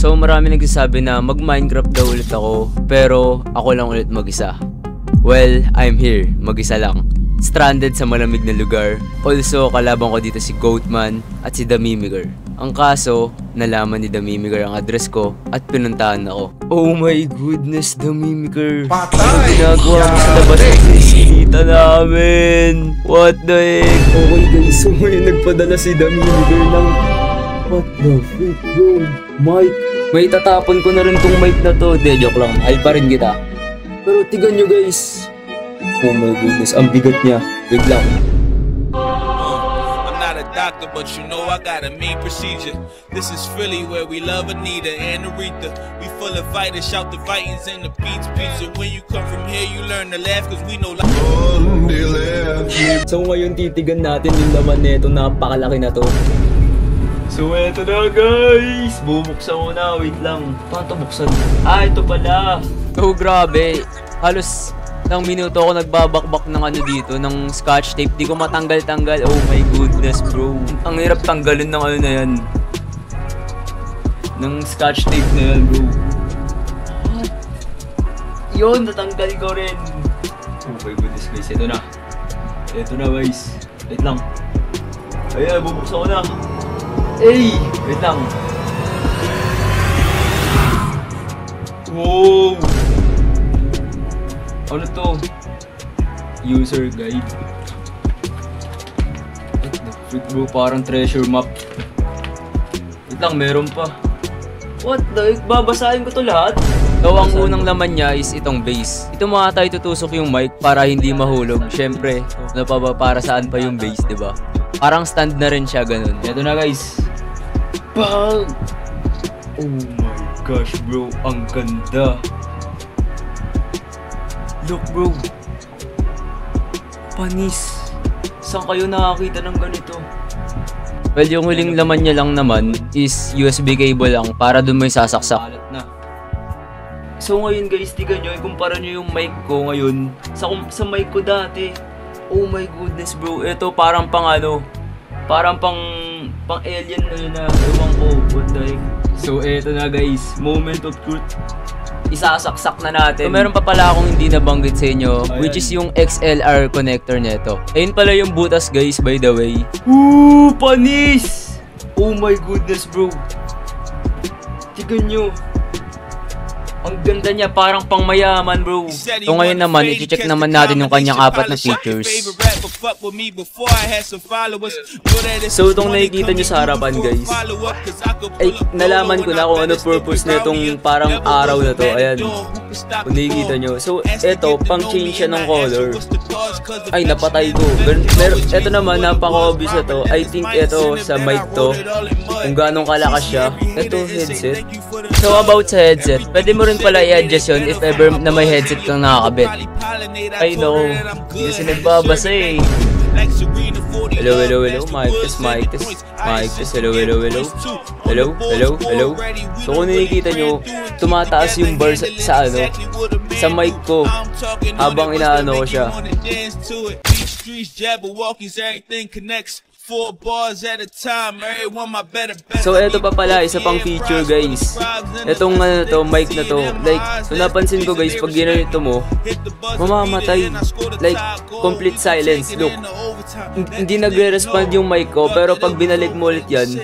So marami nagsasabi na mag-Minecraft daw ulit ako, pero ako lang ulit mag-isa. Well, I'm here, mag-isa lang. Stranded sa malamig na lugar. Also, kalaban ko dito si Goatman at si The Mimigar. Ang kaso, nalaman ni The Mimigar ang address ko at pinuntahan ako. Oh my goodness, The Mimigar. Ano ginagawa mo sa labas ng bisita namin? What the heck? Okay guys, so ngayon nagpadala si The Mimigar ng... What the freak bro? Mic. May tatapon ko na rin tong mic na to. De, joke lang. Ay pa rin kita. Pero tigan nyo guys. Oh my goodness, ang bigat niya. Wait lang. I'm not a doctor, but you know I got a mean procedure. This is Philly where we love Anita and Aretha. We full of fighters, shout the Vikings and the Beats pizza. When you come from here, you learn to laugh cause we know So ngayon titigan natin yung laman nito, napakalaki na to. So eto na guys, bubuksan ko na, wait lang. Paano ito buksan? Ah, ito pala. So grabe, halos ng minuto ako nagbabakbak ng ano dito, ng scotch tape. Di ko matanggal-tanggal. Oh my goodness bro. Ang hirap tanggalin ng ano na yan. Ng scotch tape na yan bro. What? Yun, natanggal ko rin. Oh my goodness guys, ito na. Ito na guys. Wait lang. Ayan, bubuksan ko na. Hey! Wait lang. Wow! Ano to? User guide. What the freak bro? Parang treasure map. Wait lang, meron pa. What the heck? Babasahin ko to lahat? So, ang unang laman niya is itong base. Ito mga tayo tutusok yung mic para hindi mahulog. Siyempre, ano pa ba para saan pa yung base, diba? Parang stand na rin siya, ganun. Ito na guys. Bang! Oh my gosh bro, ang ganda. Look bro. Panis. Saan kayo nakakita ng ganito? Well, yung huling laman niya lang naman is USB cable lang para dun mo yung sasaksak. So ngayon guys, tignan nyo, ikumpara nyo yung mic ko ngayon sa mic ko dati. Oh my goodness bro, ito parang pang ano, parang pang alien na yun na, ewan ko, what the heck. So eto na guys, moment of truth. Isasaksak na natin. So meron pa pala akong hindi nabanggit sa inyo, which is yung XLR connector nito. Ayun pala yung butas guys, by the way. Ooh, panis! Oh my goodness bro. Tignan nyo. Ang ganda niya, parang pang mayaman bro. So ngayon naman, i-check naman natin yung kanyang 4 na features. So itong nakikita nyo sa harapan guys, ay nalaman ko na kung ano purpose na itong parang araw na to. Ayan, kung nakikita nyo. So ito, pang change siya ng color. Ay, napatay ko. Ito naman, napaka-obvious na to. I think ito sa mic to, kung ganong kalakas siya. Ito, headset. So about sa headset, pwede mo rin pala i-adjust yun if ever na may headset kang nakakabit. Ay no, hindi kasi nagbabasa eh. Hello, hello, hello, mic test, mic test, mic test, hello, hello, hello. Hello, hello, hello. So kung nakikita nyo, tumataas yung bar sa ano, sa mic ko habang inaano ko siya. So eto pa pala, isa pang feature guys. Etong ano to, mic na to. Like, kung napansin ko guys, pag ginanito mo, mamamatay. Like, complete silence. Look, hindi nagre-respond yung mic ko, pero pag binalik mo ulit yan,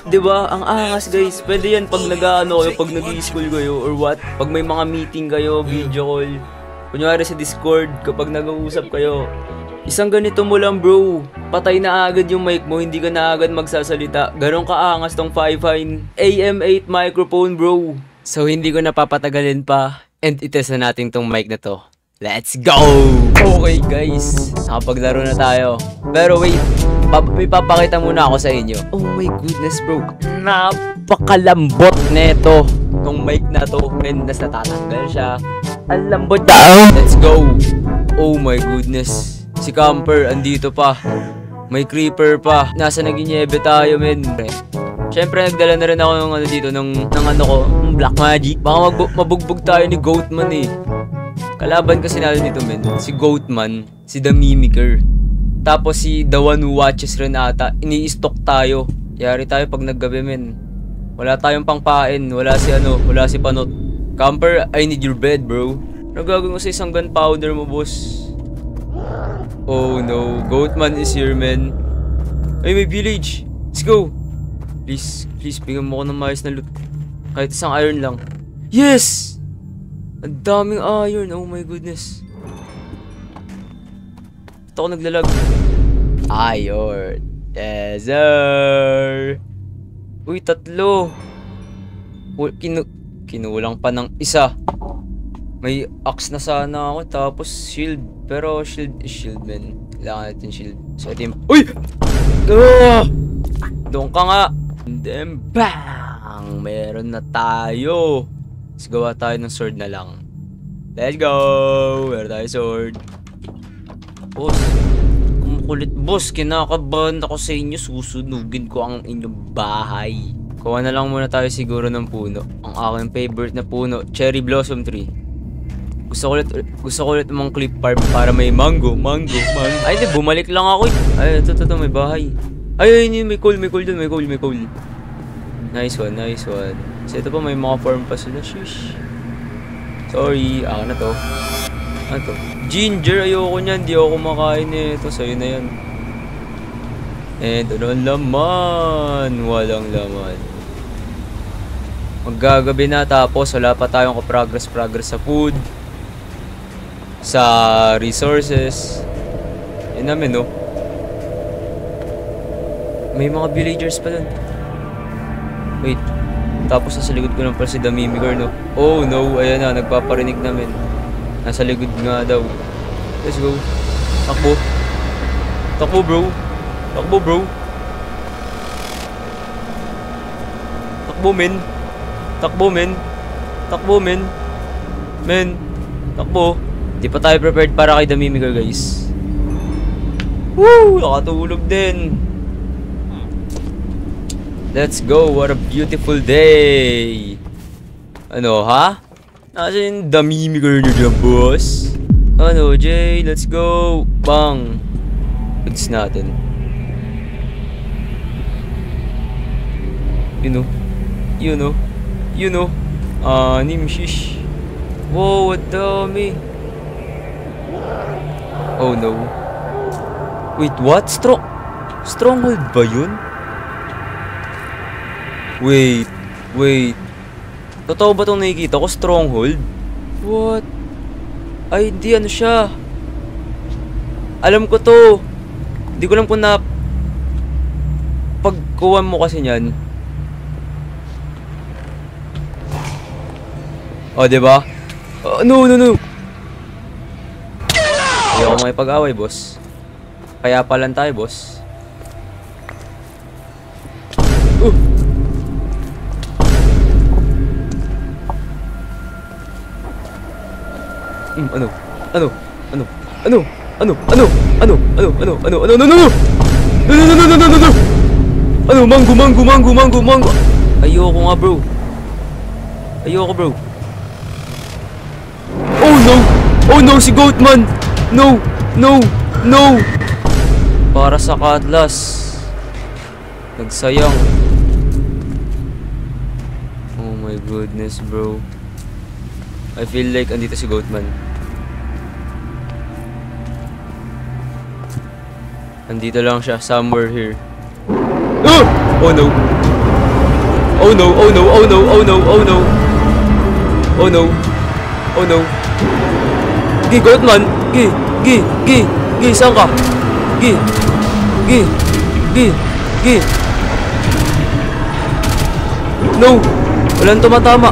diba? Ang angas guys. Pwede yan pag nag-ano kayo, pag nag-i-school kayo or what. Pag may mga meeting kayo, video call. Kunyari sa Discord, kapag nag-uusap kayo. Isang ganito mo lang bro, patay na agad yung mic mo, hindi ka na agad magsasalita. Ganon kaangas tong Fifine AM8 microphone bro. So hindi ko napapatagalin pa, and itest na natin tong mic na to. Let's go! Okay guys, nakapaglaro na tayo. Pero wait, may papakita muna ako sa inyo. Oh my goodness bro, napakalambot neto tong mic na to. And nas natatanggal siya. Ang lambot daw. Let's go! Oh my goodness. Si Camper, andito pa. May creeper pa. Nasa naginyebe tayo, men. Siyempre, nagdala na rin ako ng ano dito, ng ano ko, Black Magic. Baka mabugbog tayo ni Goatman eh. Kalaban kasi natin dito, men. Si Goatman, si The Mimigar. Tapos si The One Who Watches rin ata. Ini-stock tayo. Yari tayo pag naggabi, men. Wala tayong pangpain. Wala si Panot. Camper, I need your bed, bro. Nagagawin ko sa isang gunpowder mo, boss. Oh no, Goatman is here, man. Ay, may village. Let's go. Please, bigyan mo ko ng maayos na loot. Kahit isang iron lang. Yes! Ang daming iron. Oh my goodness. Ito ako naglalag. Iron. Yes, sir. Uy, 3. Kinulang pa ng isa. May axe na sana ako. Tapos shield. Pero shield is shield, man. Kailangan natin shield. So, ito yung... Uy! Doon ka nga. And then, bang! Meron na tayo. Let's gawa tayo ng sword na lang. Let's go! Meron tayo sword. Boss. Kumukulit, boss. Kinakabahan ako sa inyo. Susunugin ko ang inyong bahay. Kuha na lang muna tayo siguro ng puno. Ang aking favorite na puno. Cherry Blossom Tree. Gusto ko ulit mong clip farm para may mango. Ay, di, bumalik lang ako. Ay, ito, may bahay. Ay, may coal dun, may coal. Nice one. So, ito pa, may mga farm pa sila. Shish. Sorry, na to. Ano to? Ginger, ayoko niyan. Di ako kumakain eh. Ito, sa'yo na yan. And ano ang laman? Walang laman. Maggagabi na, tapos wala pa tayong progress sa food. Sa resources. Yan namin, no? May mga villagers pa dun. Wait. Tapos nasa likod ko lang pala si Damimigar, no? Oh no, ayan na, nagpaparinig namin. Nasa likod nga daw. Let's go. Takbo, bro. Takbo, men. Takbo. Di pa tayo prepared para kay Damimigar, guys. Woo! Nakatulog din. Let's go. What a beautiful day. Ano, ha? Nasaan yung Damimigar nyo dyan, boss? Ano, Jay? Let's go. Bang. Goods natin. You know. Shish. Wow, what dami. Oh no. Wait, what? Stronghold ba yun? Wait. Totoo ba itong nakikita ko? Stronghold? What? Ay, hindi, ano siya? Alam ko to. Hindi ko alam kung na pagkuha mo kasi niyan. Oh, diba? No. Ayoko makipag-away, boss. Kaya pa lang tayo, boss. Mango. Ayoko nga, bro. Oh no, si Goatman. No. Para sa Cutlass. Nagsayang. Oh my goodness, bro. I feel like andito si Goatman. Andito lang siya, somewhere here. Oh no. Gi, Goatman. Gi, saan ka? Gi. No, walang tumatama.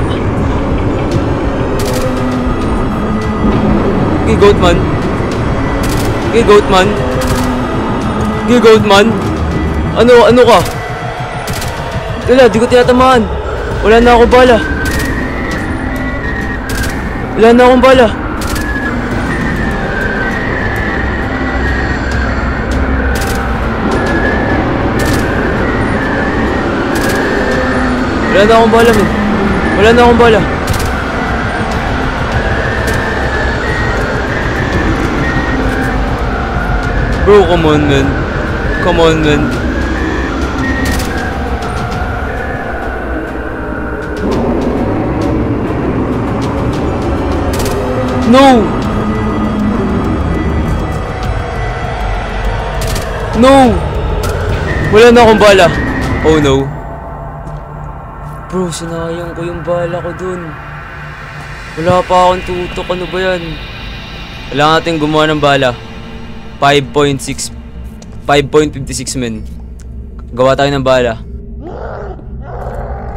Gi, Goatman. Ano ka? Wala, di ko tinatamaan. Wala na akong bala. Wala na akong bala. Men. Wala na akong bala. Bro, come on, man. No! No! Wala na akong bala. Oh no. Bro, sinayang ko yung bala ko dun. Wala pa akong tutok. Ano ba yan? Kailangan natin gumawa ng bala. 5.56 men. Gawa tayo ng bala.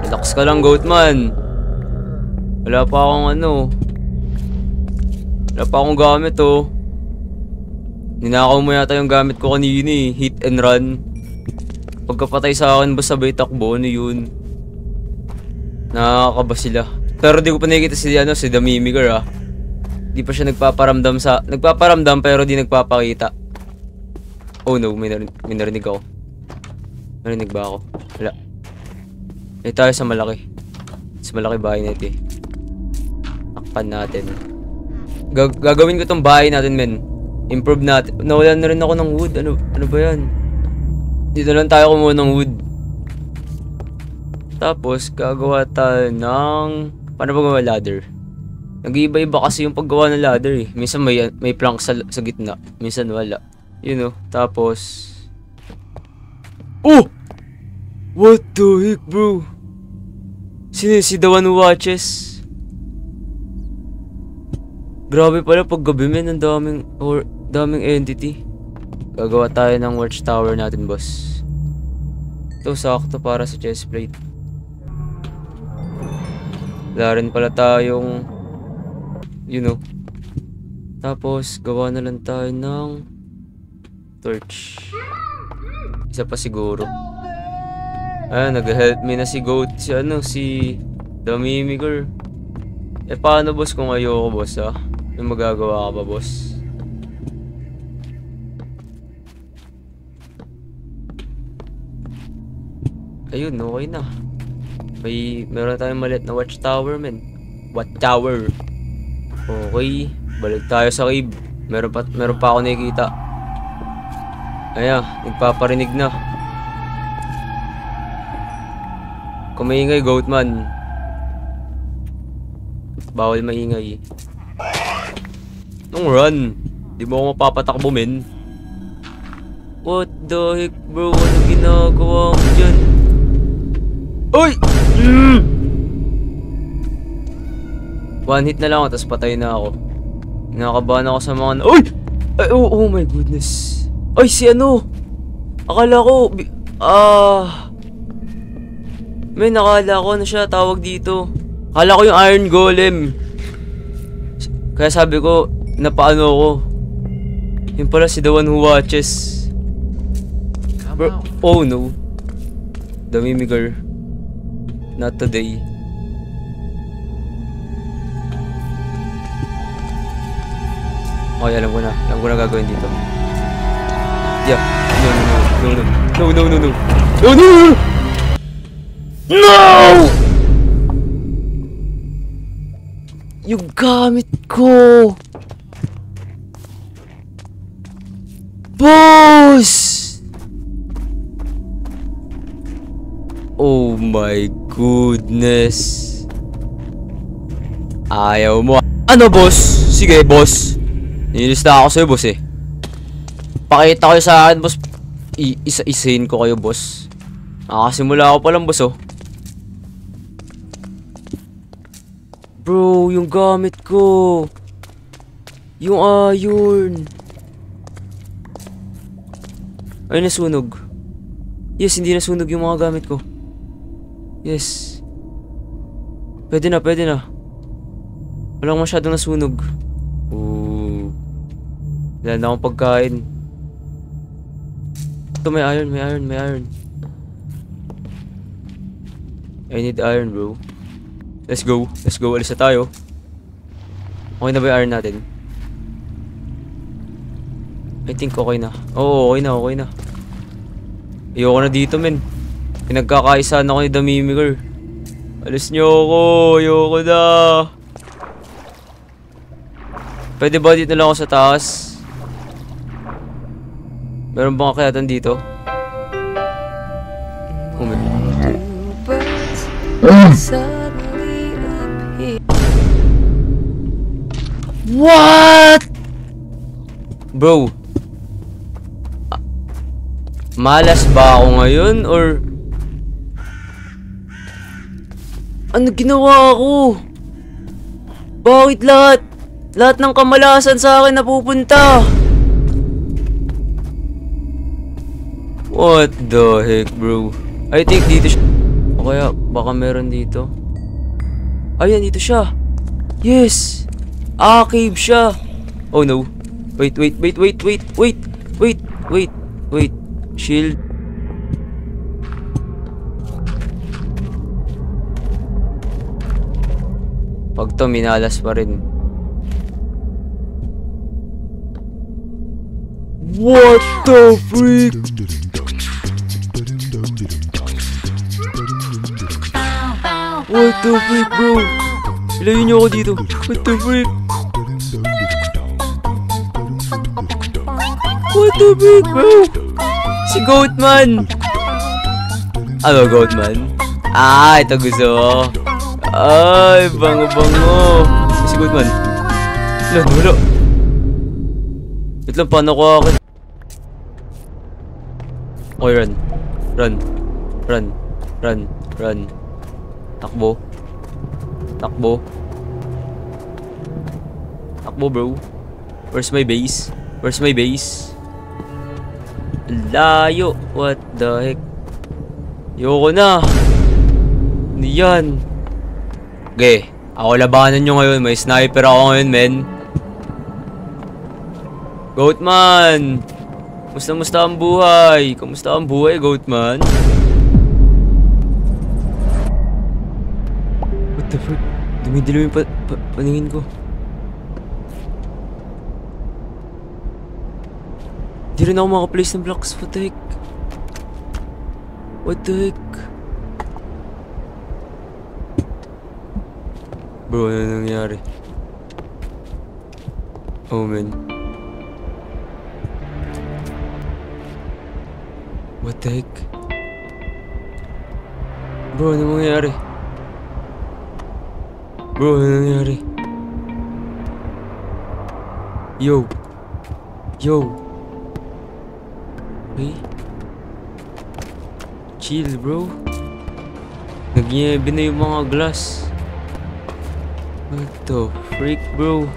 Relax ka lang, Goatman. Wala pa akong ano. Wala pa akong gamit, oh. Ninakaw mo yata yung gamit ko kanina, eh. Hit and run. Pagkapatay sa akin, basta sabay takbo. Ano yun? Nakakaba sila. Pero di ko pa nakikita si The Mimigar, ah. Di pa siya nagpaparamdam pero di nagpapakita. Oh no, may narinig ako. Narinig ba ako? Wala. Eh tayo sa malaki. Sa malaki bahay na ito, eh. Takpan natin. Gagawin ko tong bahay natin, men. Improve natin. Nawalan na rin ako ng wood. Ano ba yan? Dito lang tayo kumuha ng wood. Tapos, gagawa tayo ng... Paano ba gawa ladder? Nag-iiba-iba kasi yung paggawa ng ladder, eh. Minsan may plank sa gitna. Minsan wala. Yun, oh. Tapos... Oh! What the heck, bro? Sino si The One Who Watches? Grabe pala pag gabi, men. Ang daming entity. Gagawa tayo ng watchtower natin, boss. Ito, sakto para sa chestplate. Wala rin pala tayong... You know. Tapos, gawa na lang tayo ng... torch. Isa pa siguro. Ayan, nag-help me na si Goat. Si The Mimigar. Eh, paano, boss, kung ayoko, boss, ha? May magagawa ka ba, boss? Ayun, okay na. Meron tayong maliit na watchtower, men. Watchtower. Okay, balik tayo sa cave. Meron pa ako nakikita. Ayan, nagpaparinig na. Kumaingay, Goatman. Bawal maingay. Nung run. Di mo ako mapapatakbo, men. What the heck, bro? Ano ginagawa mo dyan? Oy! One hit na lang ako, tapos patay na ako. Nakakabahan ako sa mga... Oy! Ay, oh my goodness. Ay, si ano? Akala ko... Men, nakala ko na siya tawag dito. Akala ko yung Iron Golem. Kaya sabi ko, napaano ko. Yun pala si The One Who Watches. Bro, oh no. The Mimigar. Not today. Okay, alam ko na gagawin dito. Yeah. No! Yung gamit ko! Boss! Oh my goodness. Ayaw mo. Ano, boss? Sige, boss. Nilista ako sa'yo, boss, eh. Pakita kayo sa akin, boss. Isa-isahin ko kayo, boss. Nakasimula ako palang, boss, oh. Bro, yung gamit ko. Yung iron. Ay, nasunog. Yes, hindi nasunog yung mga gamit ko. Yes. Pwede na. Walang masyadong nasunog. Ooh. Wala na akong pagkain. Ito, may iron. I need iron, bro. Let's go. Alis na tayo. Okay na ba yung iron natin? I think okay na. Oo, okay na. Ayoko na dito, men. Pinagkakaisaan ako ni The Mimigar. Alis nyo ako. Ayoko na. Pwede ba dito na lang ako sa taas? Meron bang kakayatan dito? Oh my God. What? Bro. Malas ba ako ngayon or ano ginawa ko? Bakit lahat ng kamalasan sa akin napupunta? What the heck, bro? I think dito siya. O kaya baka meron dito. Ayan, dito siya. Yes. Cave siya. Oh no. Wait. Shield. Pag to, minalas pa rin. What the freak? What the freak, bro? Ilayin niyo ako dito. What the freak? What the freak, bro? Si Goatman! Ano, Goatman? Ito gusto ko. Ay, bango-bango. Si Goatman. Wala. Wait lang, paano ko ako? Okay, run. Takbo, bro. Where's my base? Layo. What the heck? Yoko na. Ano yan? Okay, ako labanan nyo ngayon. May sniper ako ngayon, men. Goatman! Musta ang buhay? Kamusta ang buhay, Goatman? What the fuck? Dumi-dilim yung paningin ko. Di rin ako makaplace ng blocks. What the heck? Bro, ano nangyari? Oh man. What the heck? Bro, ano nangyari? Yo. Hey. Chill, bro. Nagyebe na yung mga glass. What the freak, bro?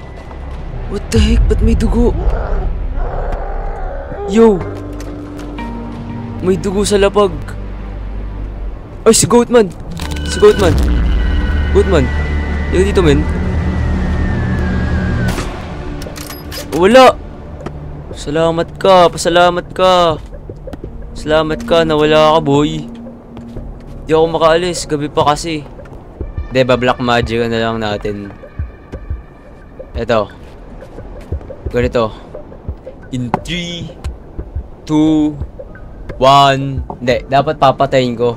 What the heck? Ba't may dugo? Yo! May dugo sa lapag. Ay, si Goatman! Goatman! Yung dito, men. Wala! Salamat ka, nawala ka, boy. Di ako makaalis, gabi pa kasi. Diba, black magic na lang natin. Eto. Ganito. In 3, 2, 1. Hindi, dapat papatayin ko.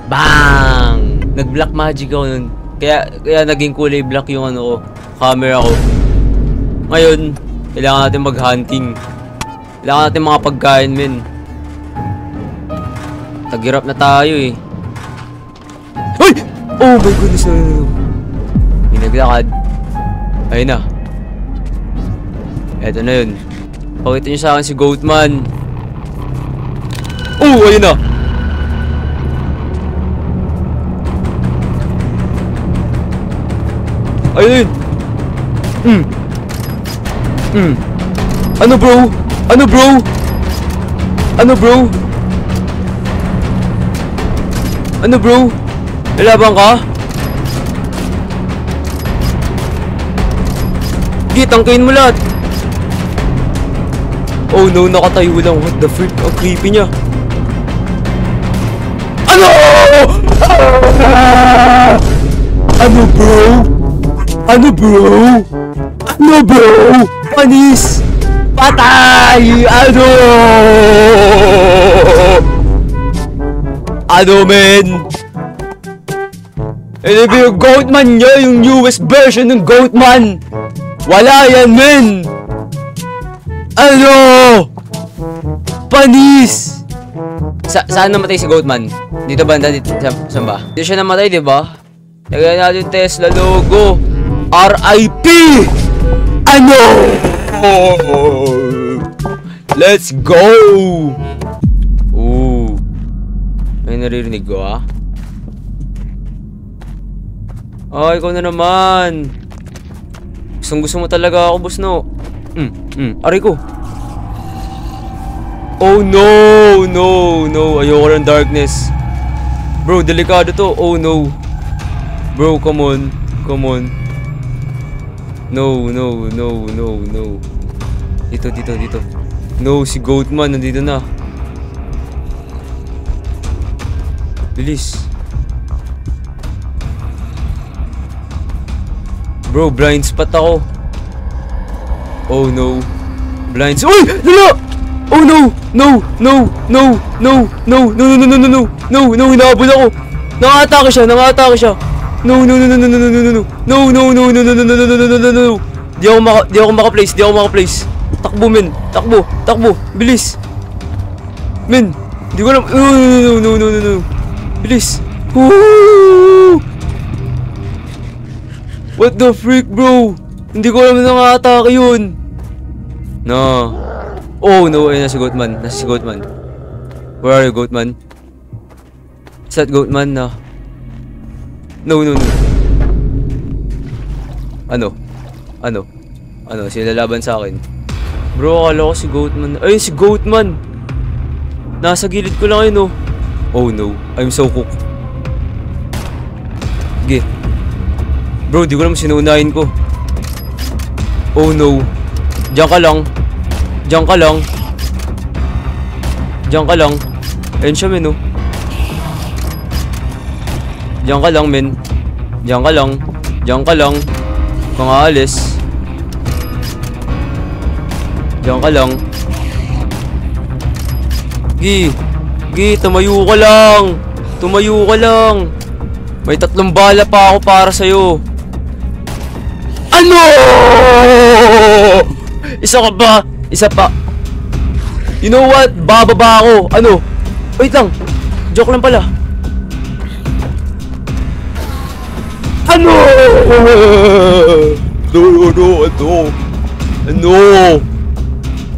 Bang! Nag-black magic ako nun. Kaya naging kulay black yung ano ko, camera ko. Ngayon, kailangan natin mag-hunting. Kailangan natin mga pagkain, men. Tagirap na tayo eh. Ay! Oh my goodness, no. May naglakad. Ayun na. Eto na yun. Pakita nyo sa akin si Goatman. Oh, ayun na. Ayun. Ano bro? Lalaban ka? Sige, tangkain mo lahat. Oh no, nakatayo lang. What the freak? Ang creepy niya. Ano? Ano bro? Panis! Patay! Ano, men? Ano ba yung Goatman nyo? Yung newest version ng Goatman? Wala yan, men! Ano? Panis! Saan namatay si Goatman? Dito ba? Saan ba? Dito siya namatay, diba? Lagyan natin Tesla logo. RIP! Ano? Let's go! Ooh. May naririnig ko, ah. Ay, ikaw na naman. Gusto mo talaga ako, boss, no? Aray ko. Oh, no! No. Ayoko ng darkness. Bro, delikado to. Oh, no. Bro, come on. No. Dito. No, si Goatman nandito na. Bilis. Bro, blind spot ako. Oh no. Blind spot. Uy! Lala! Oh no! No! Hinahabol ako. Naka-atake siya. No. Di ako maka-place. Takbo, men. Takbo. Bilis. Men. Di ko alam. No. Bilis. Woo! What the freak, bro? Hindi ko alam na naka-atake yun. No. Oh no, ayun na si Goatman. Where are you, Goatman? Is that Goatman na? No. Ano? Sila laban sa akin. Bro, akala ko si Goatman. Ayun, si Goatman! Nasa gilid ko lang yun, oh. Oh no, I'm so cooked. Sige. Bro, di ko naman sinuunahin ko. Oh no. Diyan ka lang. Ayun siya, men, oh. Diyan ka lang, men. Diyan ka lang. Kung aalis. Diyan ka lang. Gi, tumayo ka lang. May 3 bala pa ako para sa'yo. Ano? Isa pa. You know what? Bababa ako. Ano? Wait lang. Joke lang pala. Ano?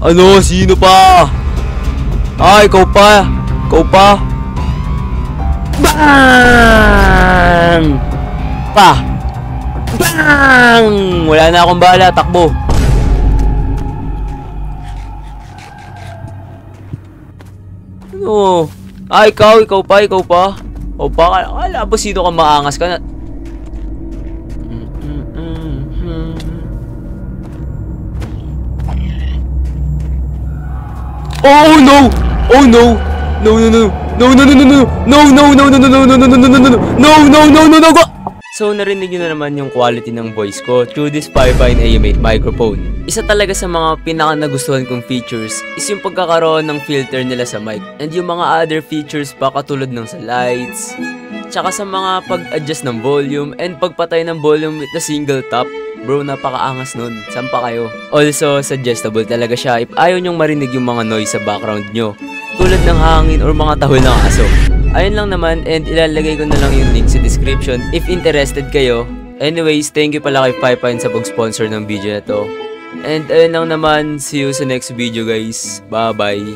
Ano? Sino pa? Ikaw pa. Bang! Bang! Wala na akong bala. Takbo. Ano? Ikaw pa. Wala ba sino ka maangas ka na? Oh no! So narinig nyo na naman yung quality ng voice ko through this Firefine AM8 microphone. Isa talaga sa mga pinaka nagustuhan kong features is yung pagkakaroon ng filter nila sa mic and yung mga other features pa katulad ng sa lights, tsaka sa mga pag-adjust ng volume and pagpatay ng volume with a single tap. Bro, napakaangas nun. Saan pa kayo? Also, suggestible talaga siya if ayaw nyong marinig yung mga noise sa background nyo, tulad ng hangin or mga tahol ng aso. Ayun lang naman, and ilalagay ko na lang yung link sa description if interested kayo. Anyways, thank you pala kay Firefine sa pag-sponsor ng video na to. And ayun lang naman, see you sa next video, guys. Bye-bye!